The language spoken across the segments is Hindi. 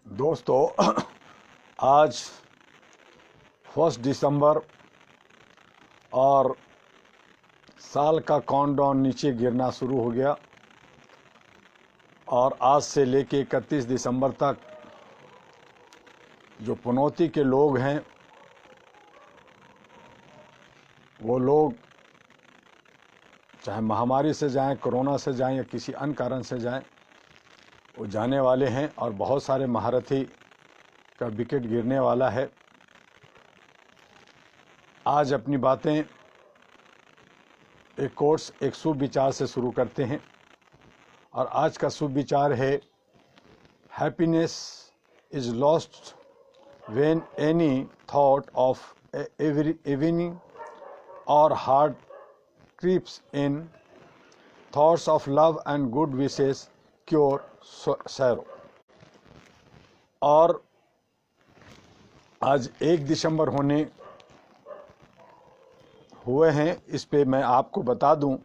दोस्तों, आज 1 दिसंबर और साल का काउंटडाउन नीचे गिरना शुरू हो गया और आज से लेके 31 दिसंबर तक जो पनौती के लोग हैं वो लोग चाहे महामारी से जाएं, कोरोना से जाएं या किसी अन्य कारण से जाएं, वो जाने वाले हैं और बहुत सारे महारथी का विकेट गिरने वाला है। आज अपनी बातें एक शुभ विचार से शुरू करते हैं और आज का शुभ विचार है happiness is lost when any thought of evening और heart creeps in, thoughts of love and good wishes cure sorrow। और आज 1 दिसंबर हुए हैं। इस पे मैं आपको बता दूं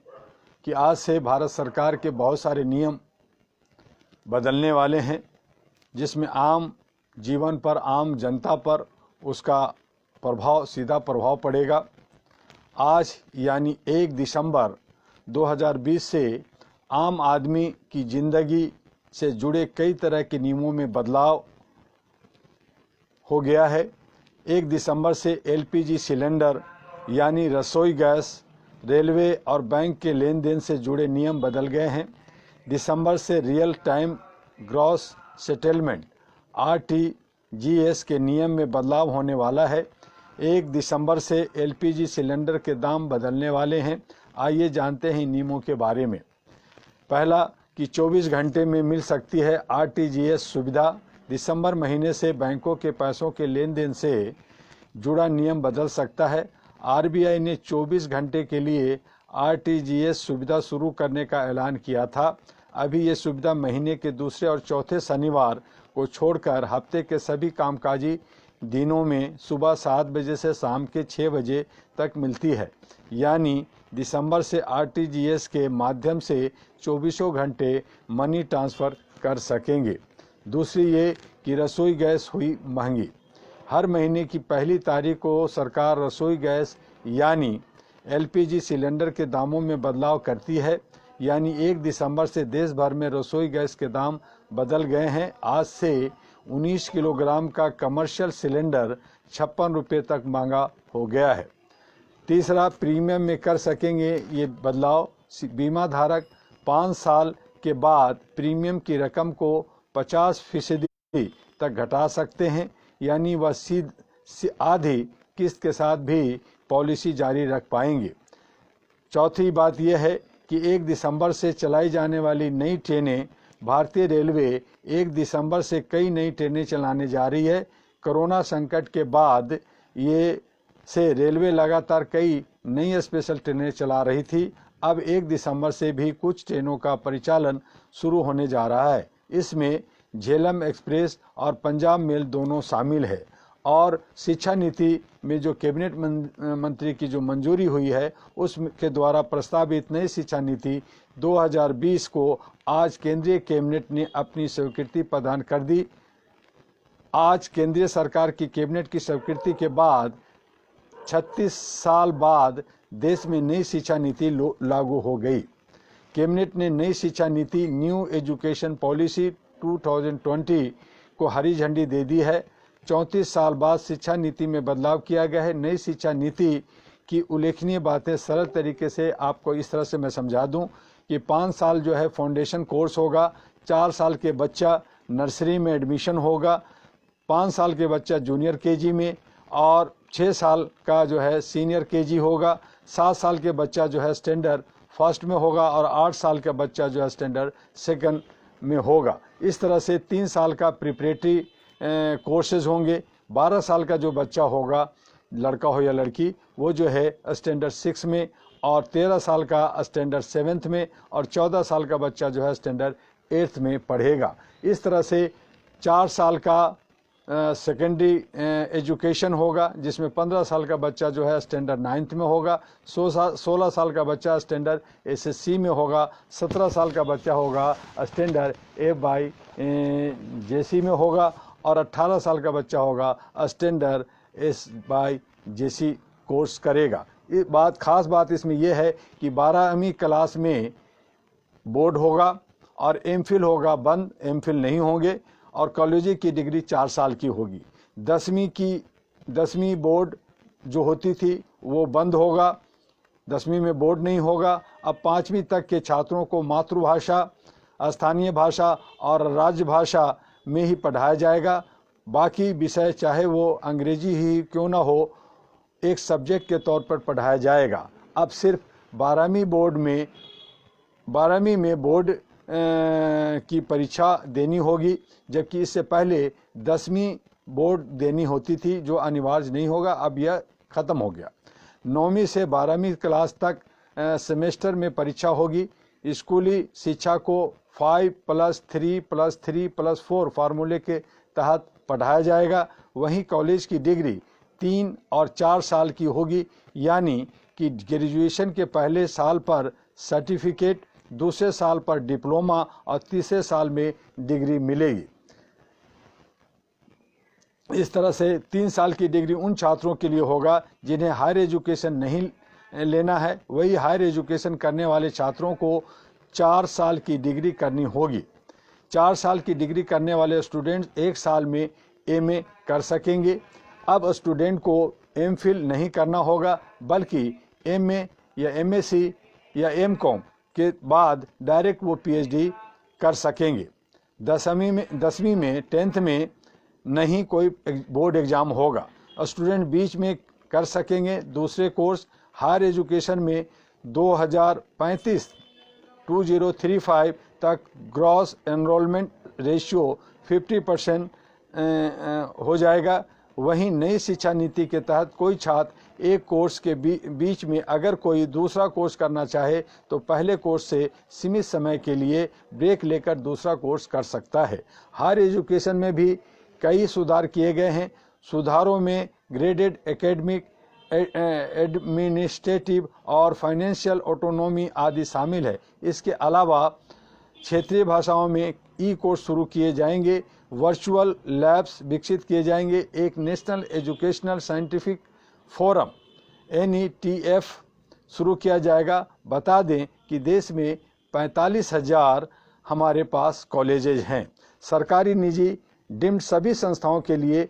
कि आज से भारत सरकार के बहुत सारे नियम बदलने वाले हैं, जिसमें आम जीवन पर, आम जनता पर उसका सीधा प्रभाव पड़ेगा। आज यानी 1 दिसंबर 2020 से आम आदमी की ज़िंदगी से जुड़े कई तरह के नियमों में बदलाव हो गया है। 1 दिसंबर से एलपीजी सिलेंडर यानी रसोई गैस, रेलवे और बैंक के लेन देन से जुड़े नियम बदल गए हैं। दिसंबर से real time gross settlement RTGS के नियम में बदलाव होने वाला है। 1 दिसंबर से एलपीजी सिलेंडर के दाम बदलने वाले हैं। आइए जानते हैं नियमों के बारे में। पहला कि 24 घंटे में मिल सकती है आरटीजीएस सुविधा। दिसंबर महीने से बैंकों के पैसों के लेन देन से जुड़ा नियम बदल सकता है। आरबीआई ने 24 घंटे के लिए आरटीजीएस सुविधा शुरू करने का ऐलान किया था। अभी ये सुविधा महीने के दूसरे और चौथे शनिवार को छोड़कर हफ्ते के सभी कामकाजी दिनों में सुबह 7 बजे से शाम के 6 बजे तक मिलती है। यानी दिसंबर से आरटीजीएस के माध्यम से 24 घंटे मनी ट्रांसफ़र कर सकेंगे। दूसरी ये कि रसोई गैस हुई महंगी। हर महीने की पहली तारीख को सरकार रसोई गैस यानी एलपीजी सिलेंडर के दामों में बदलाव करती है। यानी 1 दिसंबर से देश भर में रसोई गैस के दाम बदल गए हैं। आज से 19 किलोग्राम का कमर्शियल सिलेंडर 56 रुपये तक महंगा हो गया है। तीसरा, प्रीमियम में कर सकेंगे ये बदलाव। बीमा धारक 5 साल के बाद प्रीमियम की रकम को 50% तक घटा सकते हैं। यानी वह आधी किस्त के साथ भी पॉलिसी जारी रख पाएंगे। चौथी बात यह है कि 1 दिसंबर से चलाई जाने वाली नई ट्रेनें, भारतीय रेलवे 1 दिसंबर से कई नई ट्रेनें चलाने जा रही है। कोरोना संकट के बाद रेलवे लगातार कई नई स्पेशल ट्रेनें चला रही थी। अब 1 दिसंबर से भी कुछ ट्रेनों का परिचालन शुरू होने जा रहा है। इसमें झेलम एक्सप्रेस और पंजाब मेल दोनों शामिल है। और शिक्षा नीति में जो कैबिनेट मंत्री की जो मंजूरी हुई है, उसके द्वारा प्रस्तावित नई शिक्षा नीति 2020 को आज केंद्रीय कैबिनेट ने अपनी स्वीकृति प्रदान कर दी। आज केंद्रीय सरकार की कैबिनेट की स्वीकृति के बाद 36 साल बाद देश में नई शिक्षा नीति लागू हो गई। कैबिनेट ने नई शिक्षा नीति न्यू एजुकेशन पॉलिसी 2020 को हरी झंडी दे दी है। 34 साल बाद शिक्षा नीति में बदलाव किया गया है। नई शिक्षा नीति की उल्लेखनीय बातें सरल तरीके से आपको इस तरह से मैं समझा दूं कि 5 साल जो है फाउंडेशन कोर्स होगा, 4 साल के बच्चा नर्सरी में एडमिशन होगा, 5 साल के बच्चा जूनियर केजी में, और 6 साल का जो है सीनियर केजी होगा, 7 साल के बच्चा जो है स्टैंडर्ड फर्स्ट में होगा और 8 साल का बच्चा जो है स्टैंडर्ड सेकंड में होगा। इस तरह से 3 साल का प्रिपरेटरी कोर्सेज होंगे। 12 साल का जो बच्चा होगा, लड़का हो या लड़की, वो जो है स्टैंडर्ड 6 में, और 13 साल का स्टैंडर्ड 7th में, और 14 साल का बच्चा जो है स्टैंडर्ड 8th में पढ़ेगा। इस तरह से 4 साल का सेकेंडरी एजुकेशन होगा, जिसमें 15 साल का बच्चा जो है स्टैंडर्ड 9th में होगा, 16 साल का बच्चा स्टैंडर्ड एसएससी में होगा, 17 साल का बच्चा होगा स्टैंडर्ड FY JC में होगा, और 18 साल का बच्चा होगा स्टैंडर्ड SYJC कोर्स करेगा। ये खास बात इसमें यह है कि 12वीं क्लास में बोर्ड होगा और एमफिल होगा बंद, एमफिल नहीं होंगे, और कॉलेज की डिग्री 4 साल की होगी। 10वीं बोर्ड जो होती थी वो बंद होगा, 10वीं में बोर्ड नहीं होगा। अब 5वीं तक के छात्रों को मातृभाषा, स्थानीय भाषा और राज्य भाषा में ही पढ़ाया जाएगा। बाकी विषय चाहे वो अंग्रेजी ही क्यों ना हो, एक सब्जेक्ट के तौर पर पढ़ाया जाएगा। अब सिर्फ 12वीं में बोर्ड की परीक्षा देनी होगी, जबकि इससे पहले 10वीं बोर्ड देनी होती थी जो अनिवार्य नहीं होगा, अब यह ख़त्म हो गया। 9वीं से 12वीं क्लास तक सेमेस्टर में परीक्षा होगी। स्कूली शिक्षा को 5+3+3+4 फार्मूले के तहत पढ़ाया जाएगा। वहीं कॉलेज की डिग्री 3 और 4 साल की होगी, यानी कि ग्रेजुएशन के पहले साल पर सर्टिफिकेट, दूसरे साल पर डिप्लोमा और तीसरे साल में डिग्री मिलेगी। इस तरह से 3 साल की डिग्री उन छात्रों के लिए होगा जिन्हें हायर एजुकेशन नहीं लेना है। वही हायर एजुकेशन करने वाले छात्रों को 4 साल की डिग्री करनी होगी। 4 साल की डिग्री करने वाले स्टूडेंट्स 1 साल में MA कर सकेंगे। अब स्टूडेंट को MPhil नहीं करना होगा, बल्कि MA या MSc या MCom के बाद डायरेक्ट वो PhD कर सकेंगे। 10वीं में 10th में नहीं कोई बोर्ड एग्ज़ाम होगा। स्टूडेंट बीच में कर सकेंगे दूसरे कोर्स। हायर एजुकेशन में 2035 तक ग्रॉस एनरोलमेंट रेशियो 50% हो जाएगा। वहीं नई शिक्षा नीति के तहत कोई छात्र एक कोर्स के बीच में अगर कोई दूसरा कोर्स करना चाहे तो पहले कोर्स से सीमित समय के लिए ब्रेक लेकर दूसरा कोर्स कर सकता है। हायर एजुकेशन में भी कई सुधार किए गए हैं। सुधारों में ग्रेडेड एकेडमिक, एडमिनिस्ट्रेटिव और फाइनेंशियल ऑटोनॉमी आदि शामिल है। इसके अलावा क्षेत्रीय भाषाओं में कोर्स शुरू किए जाएंगे, वर्चुअल लैब्स विकसित किए जाएंगे, एक national educational scientific forum NETF शुरू किया जाएगा। बता दें कि देश में 45,000 हमारे पास कॉलेजेज हैं। सरकारी, निजी, डीम्ड सभी संस्थाओं के लिए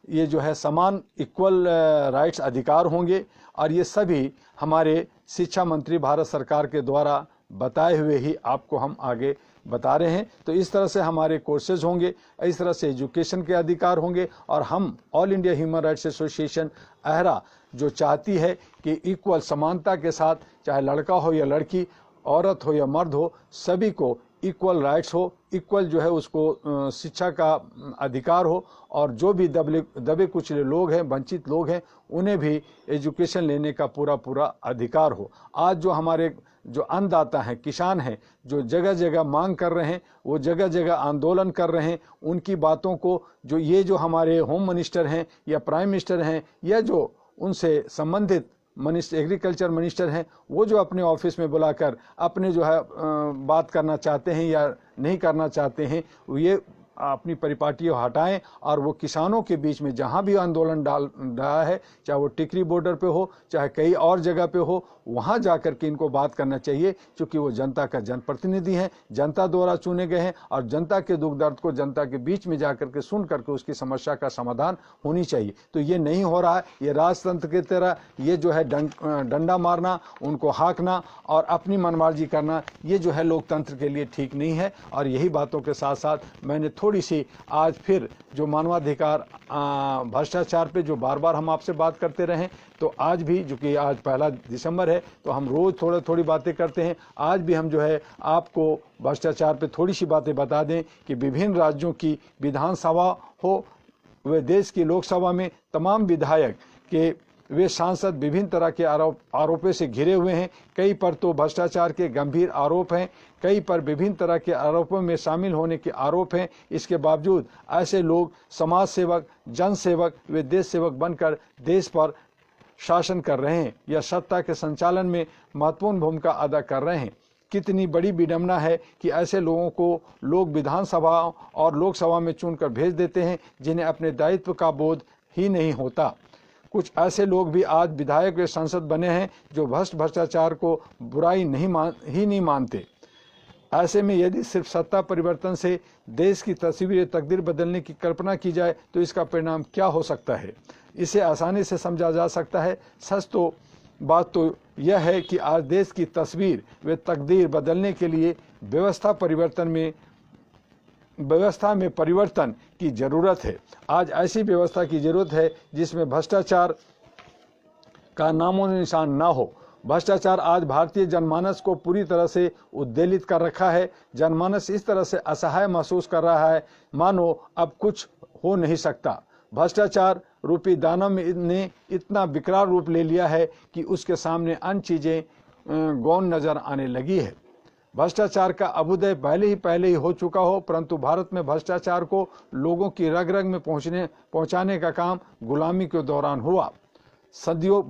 ये जो है समान इक्वल राइट्स अधिकार होंगे, और ये सभी हमारे शिक्षा मंत्री भारत सरकार के द्वारा बताए हुए ही आपको हम आगे बता रहे हैं। तो इस तरह से हमारे कोर्सेज होंगे, इस तरह से एजुकेशन के अधिकार होंगे। और हम All India Human Rights Association अहरा जो चाहती है कि इक्वल समानता के साथ, चाहे लड़का हो या लड़की, औरत हो या मर्द हो, सभी को इक्वल राइट्स हो, इक्वल जो है उसको शिक्षा का अधिकार हो, और जो भी दबे कुचले लोग हैं, वंचित लोग हैं, उन्हें भी एजुकेशन लेने का पूरा अधिकार हो। आज जो हमारे जो अन्नदाता हैं, किसान हैं, जो जगह जगह मांग कर रहे हैं, वो जगह जगह आंदोलन कर रहे हैं, उनकी बातों को जो हमारे होम मिनिस्टर हैं या प्राइम मिनिस्टर हैं या जो उनसे संबंधित एग्रीकल्चर मिनिस्टर हैं, वो जो अपने ऑफिस में बुलाकर अपने जो है बात करना चाहते हैं या नहीं करना चाहते हैं, ये अपनी परिपाटियाँ हटाएं और वो किसानों के बीच में जहाँ भी आंदोलन डाल रहा है, चाहे वो टिकरी बॉर्डर पे हो, चाहे कई और जगह पे हो, वहाँ जाकर के इनको बात करना चाहिए, क्योंकि वो जनता का जनप्रतिनिधि हैं, जनता द्वारा चुने गए हैं, और जनता के दुख दर्द को जनता के बीच में जाकर के सुन करके उसकी समस्या का समाधान होनी चाहिए। तो ये नहीं हो रहा है। ये राजतंत्र की तरह ये जो है डंडा मारना, उनको हाँकना और अपनी मनमर्जी करना, ये जो है लोकतंत्र के लिए ठीक नहीं है। और यही बातों के साथ साथ मैंने थोड़ी सी आज फिर जो मानवाधिकार भ्रष्टाचार पे जो बार बार हम आपसे बात करते रहें, तो आज भी, जो कि आज 1 दिसंबर है, तो हम रोज़ थोड़ी बातें करते हैं, आज भी हम जो है आपको भ्रष्टाचार पे थोड़ी सी बातें बता दें कि विभिन्न राज्यों की विधानसभा हो, वे देश की लोकसभा में तमाम विधायक के वे सांसद विभिन्न तरह के आरोपों से घिरे हुए हैं। कई पर तो भ्रष्टाचार के गंभीर आरोप हैं, कई पर विभिन्न तरह के आरोपों में शामिल होने के आरोप हैं। इसके बावजूद ऐसे लोग समाज सेवक, जन सेवक, वे देश सेवक बनकर देश पर शासन कर रहे हैं या सत्ता के संचालन में महत्वपूर्ण भूमिका अदा कर रहे हैं। कितनी बड़ी विडंबना है कि ऐसे लोगों को लोग विधानसभा और लोकसभा में चुनकर भेज देते हैं जिन्हें अपने दायित्व का बोध ही नहीं होता। कुछ ऐसे लोग भी आज विधायक व सांसद बने हैं जो भ्रष्टाचार को बुराई नहीं मानते। ऐसे में यदि सिर्फ सत्ता परिवर्तन से देश की तस्वीर तकदीर बदलने की कल्पना की जाए तो इसका परिणाम क्या हो सकता है, इसे आसानी से समझा जा सकता है। सच तो बात तो यह है कि आज देश की तस्वीर व तकदीर बदलने के लिए व्यवस्था में परिवर्तन की जरूरत है। आज ऐसी व्यवस्था की जरूरत है जिसमें भ्रष्टाचार का नामो निशान ना हो। भ्रष्टाचार आज भारतीय जनमानस को पूरी तरह से उद्वेलित कर रखा है। जनमानस इस तरह से असहाय महसूस कर रहा है मानो अब कुछ हो नहीं सकता। भ्रष्टाचार रूपी दानव ने इतना विकराल रूप ले लिया है कि उसके सामने अन्य चीजें गौण नजर आने लगी है। भ्रष्टाचार का अभ्युदय पहले ही हो चुका हो, परंतु भारत में भ्रष्टाचार को लोगों की रग रग में पहुंचाने का काम गुलामी के दौरान हुआ। सदियों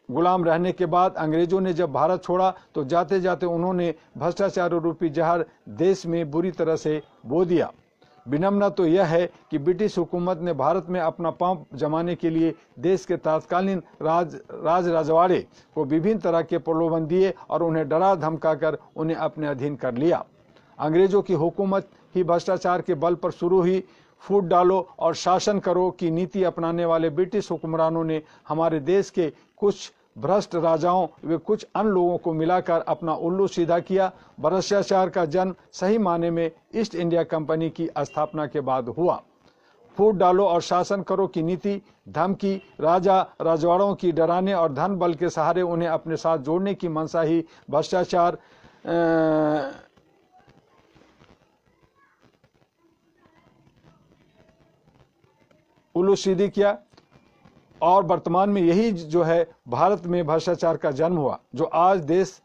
गुलाम रहने के बाद अंग्रेजों ने जब भारत छोड़ा तो जाते जाते उन्होंने भ्रष्टाचार रूपी जहर देश में बुरी तरह से बो दिया। विडंबना तो यह है कि ब्रिटिश हुकूमत ने भारत में अपना पांव जमाने के लिए देश के तत्कालीन राजवाड़े को विभिन्न तरह के प्रलोभन दिए और उन्हें डरा धमकाकर उन्हें अपने अधीन कर लिया। अंग्रेजों की हुकूमत ही भ्रष्टाचार के बल पर शुरू हुई। फूट डालो और शासन करो की नीति अपनाने वाले ब्रिटिश हुक्मरानों ने हमारे देश के कुछ भ्रष्ट राजाओं व कुछ अन्य लोगों को मिलाकर अपना उल्लू सीधा किया। भ्रष्टाचार का जन्म सही माने में ईस्ट इंडिया कंपनी की स्थापना के बाद हुआ। फूट डालो और शासन करो की नीति, धमकी, राजा रजवाड़ों की डराने और धन बल के सहारे उन्हें अपने साथ जोड़ने की मंशा ही भ्रष्टाचार उल्लू सीधी किया। और वर्तमान में यही जो है भारत में भ्रष्टाचार का जन्म हुआ, जो आज देश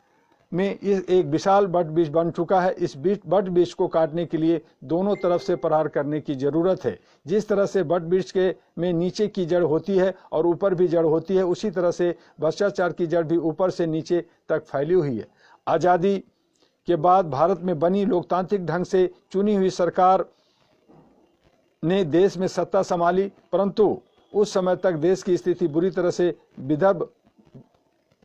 में एक विशाल बट वृक्ष बन चुका है। इस बट वृक्ष को काटने के लिए दोनों तरफ से प्रहार करने की जरूरत है। जिस तरह से बट वृक्ष के में नीचे की जड़ होती है और ऊपर भी जड़ होती है, उसी तरह से भ्रष्टाचार की जड़ भी ऊपर से नीचे तक फैली हुई है। आज़ादी के बाद भारत में बनी लोकतांत्रिक ढंग से चुनी हुई सरकार ने देश में सत्ता संभाली, परंतु उस समय तक देश की स्थिति बुरी तरह से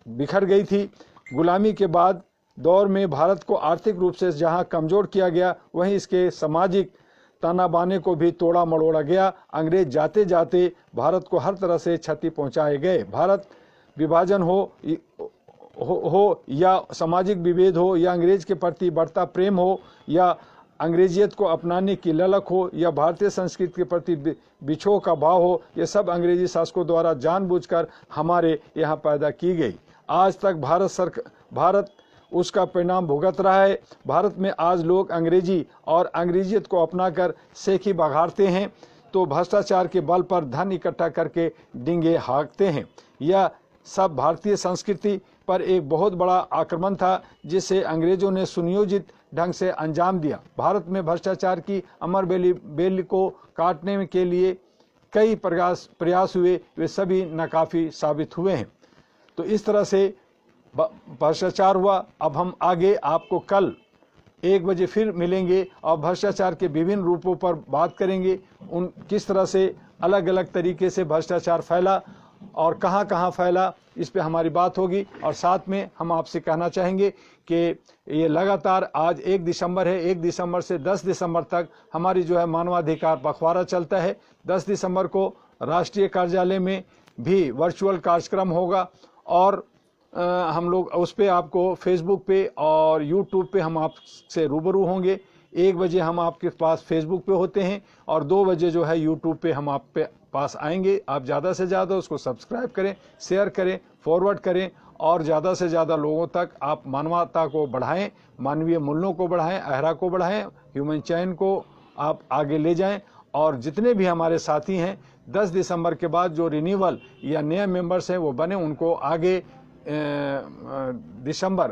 बिखर गई थी। गुलामी के बाद दौर में भारत को आर्थिक रूप से जहां कमजोर किया गया, वहीं इसके सामाजिक ताना बाने को भी तोड़ा मड़ोड़ा गया। अंग्रेज जाते जाते भारत को हर तरह से क्षति पहुंचाए गए। भारत विभाजन हो या सामाजिक विभेद हो या अंग्रेज के प्रति बढ़ता प्रेम हो या अंग्रेजियत को अपनाने की ललक हो या भारतीय संस्कृति के प्रति बिछोह का भाव हो, ये सब अंग्रेजी शासकों द्वारा जानबूझकर हमारे यहाँ पैदा की गई। आज तक भारत उसका परिणाम भुगत रहा है। भारत में आज लोग अंग्रेजी और अंग्रेजियत को अपनाकर सेखी बघाड़ते हैं तो भ्रष्टाचार के बल पर धन इकट्ठा करके डिंगे हाँकते हैं। यह सब भारतीय संस्कृति पर एक बहुत बड़ा आक्रमण था जिसे अंग्रेजों ने सुनियोजित ढंग से अंजाम दिया। भारत में भ्रष्टाचार की अमर बेली को काटने के लिए कई प्रयास हुए, वे सभी नाकाफी साबित हुए हैं। तो इस तरह से भ्रष्टाचार हुआ। अब हम आगे आपको कल 1 बजे फिर मिलेंगे और भ्रष्टाचार के विभिन्न रूपों पर बात करेंगे। किस तरह से अलग अलग तरीके से भ्रष्टाचार फैला और कहां कहां फैला, इस पे हमारी बात होगी। और साथ में हम आपसे कहना चाहेंगे कि ये लगातार आज 1 दिसंबर है, 1 दिसंबर से 10 दिसंबर तक हमारी जो है मानवाधिकार पखवाड़ा चलता है। 10 दिसंबर को राष्ट्रीय कार्यालय में भी वर्चुअल कार्यक्रम होगा और हम लोग उस पे आपको फेसबुक पे और यूट्यूब पे हम आपसे रूबरू होंगे। 1 बजे हम आपके पास फेसबुक पे होते हैं और 2 बजे जो है यूट्यूब पे हम आप पे पास आएंगे। आप ज़्यादा से ज़्यादा उसको सब्सक्राइब करें, शेयर करें, फॉरवर्ड करें और ज़्यादा से ज़्यादा लोगों तक आप मानवता को बढ़ाएं, मानवीय मूल्यों को बढ़ाएं, अहरा को बढ़ाएं, ह्यूमन चैन को आप आगे ले जाएं। और जितने भी हमारे साथी हैं 10 दिसंबर के बाद जो रिन्यूअल या नए मेंबर्स हैं वो बने, उनको आगे दिसंबर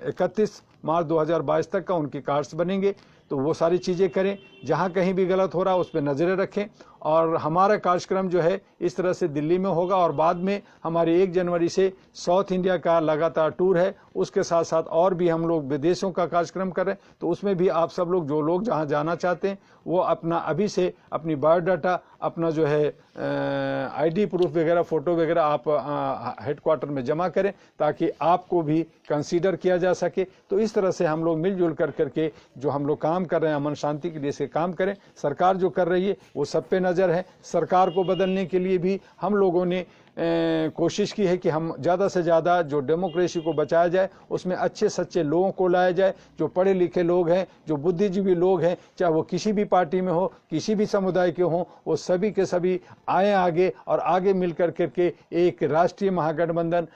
31 मार्च 2022 तक का उनके कार्ड्स बनेंगे। तो वो सारी चीज़ें करें, जहाँ कहीं भी गलत हो रहा है उस पर नज़रें रखें और हमारा कार्यक्रम जो है इस तरह से दिल्ली में होगा और बाद में हमारी 1 जनवरी से साउथ इंडिया का लगातार टूर है। उसके साथ साथ और भी हम लोग विदेशों का कार्यक्रम कर रहे हैं, तो उसमें भी आप सब लोग जो लोग जहां जाना चाहते हैं वो अपना अभी से अपनी बायोडाटा, अपना जो है आईडी प्रूफ वगैरह, फोटो वगैरह आप हेडक्वार्टर में जमा करें ताकि आपको भी कंसीडर किया जा सके। तो इस तरह से हम लोग मिलजुल करके जो हम लोग काम कर रहे हैं अमन शांति के लिए से काम करें। सरकार जो कर रही है वो सब पे नज़र है। सरकार को बदलने के लिए भी हम लोगों ने कोशिश की है कि हम ज़्यादा से ज़्यादा जो डेमोक्रेसी को बचाया जाए, उसमें अच्छे सच्चे लोगों को लाया जाए, जो पढ़े लिखे लोग हैं, जो बुद्धिजीवी लोग हैं, चाहे वो किसी भी पार्टी में हो, किसी भी समुदाय के हों, वो सभी के सभी आए आगे और आगे मिल करके एक राष्ट्रीय महागठबंधन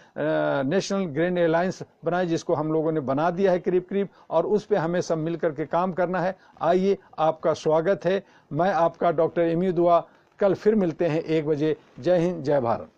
नेशनल ग्रैंड अलायंस बनाए, जिसको हम लोगों ने बना दिया है करीब, और उस पर हमें सब मिल करके काम करना है। आइए, आपका स्वागत है। मैं आपका डॉक्टर एम यू दुआ। कल फिर मिलते हैं 1 बजे। जय हिंद, जय भारत।